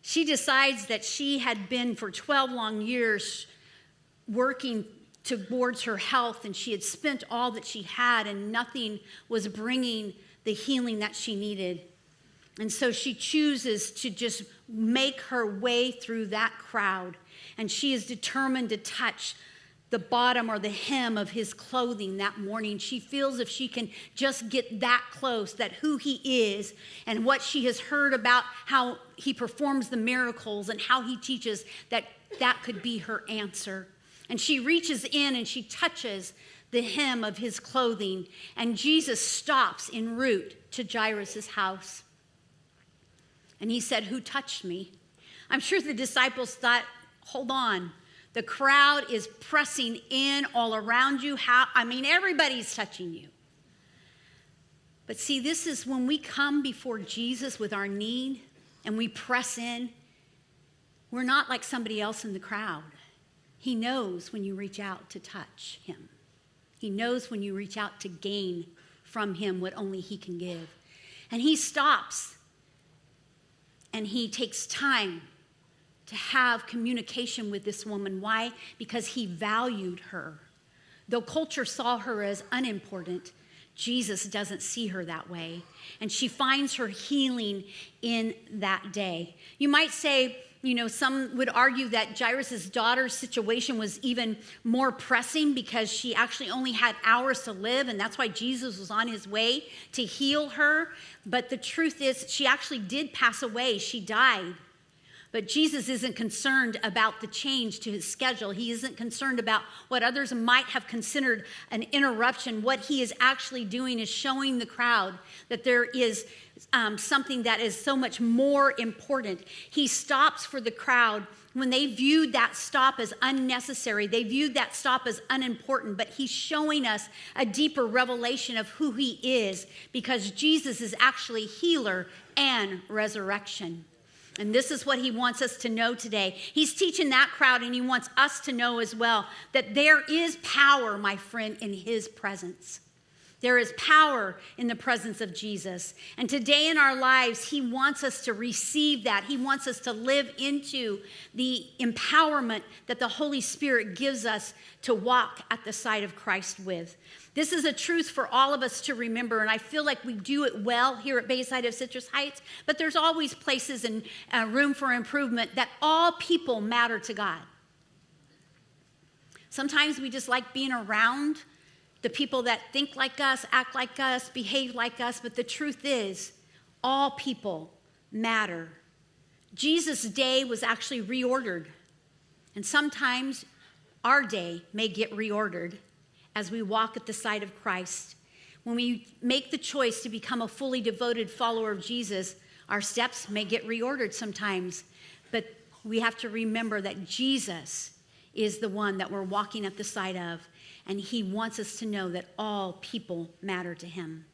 She decides that she had been for 12 long years working towards her health, and she had spent all that she had, and nothing was bringing the healing that she needed. And so she chooses to just make her way through that crowd, and she is determined to touch the bottom or the hem of his clothing that morning. She feels if she can just get that close, that who he is and what she has heard about how he performs the miracles and how he teaches, that could be her answer. And she reaches in and she touches the hem of his clothing, and Jesus stops en route to Jairus' house. And he said, "Who touched me?" I'm sure the disciples thought, hold on. The crowd is pressing in all around you. Everybody's touching you. But see, this is when we come before Jesus with our need and we press in, we're not like somebody else in the crowd. He knows when you reach out to touch him. He knows when you reach out to gain from him what only he can give. And he stops and he takes time to have communication with this woman. Why? Because he valued her. Though culture saw her as unimportant, Jesus doesn't see her that way. And she finds her healing in that day. You might say, some would argue that Jairus' daughter's situation was even more pressing because she actually only had hours to live, and that's why Jesus was on his way to heal her. But the truth is, she actually did pass away. She died. But Jesus isn't concerned about the change to his schedule. He isn't concerned about what others might have considered an interruption. What he is actually doing is showing the crowd that there is something that is so much more important. He stops for the crowd when they viewed that stop as unnecessary. They viewed that stop as unimportant, but he's showing us a deeper revelation of who he is, because Jesus is actually healer and resurrection. And this is what he wants us to know today. He's teaching that crowd, and he wants us to know as well that there is power, my friend, in his presence. There is power in the presence of Jesus. And today in our lives, he wants us to receive that. He wants us to live into the empowerment that the Holy Spirit gives us to walk at the side of Christ with. This is a truth for all of us to remember, and I feel like we do it well here at Bayside of Citrus Heights, but there's always places and room for improvement, that all people matter to God. Sometimes we just like being around the people that think like us, act like us, behave like us, but the truth is, all people matter. Jesus' day was actually reordered, and sometimes our day may get reordered as we walk at the side of Christ. When we make the choice to become a fully devoted follower of Jesus, our steps may get reordered sometimes, but we have to remember that Jesus is the one that we're walking at the side of, and he wants us to know that all people matter to him.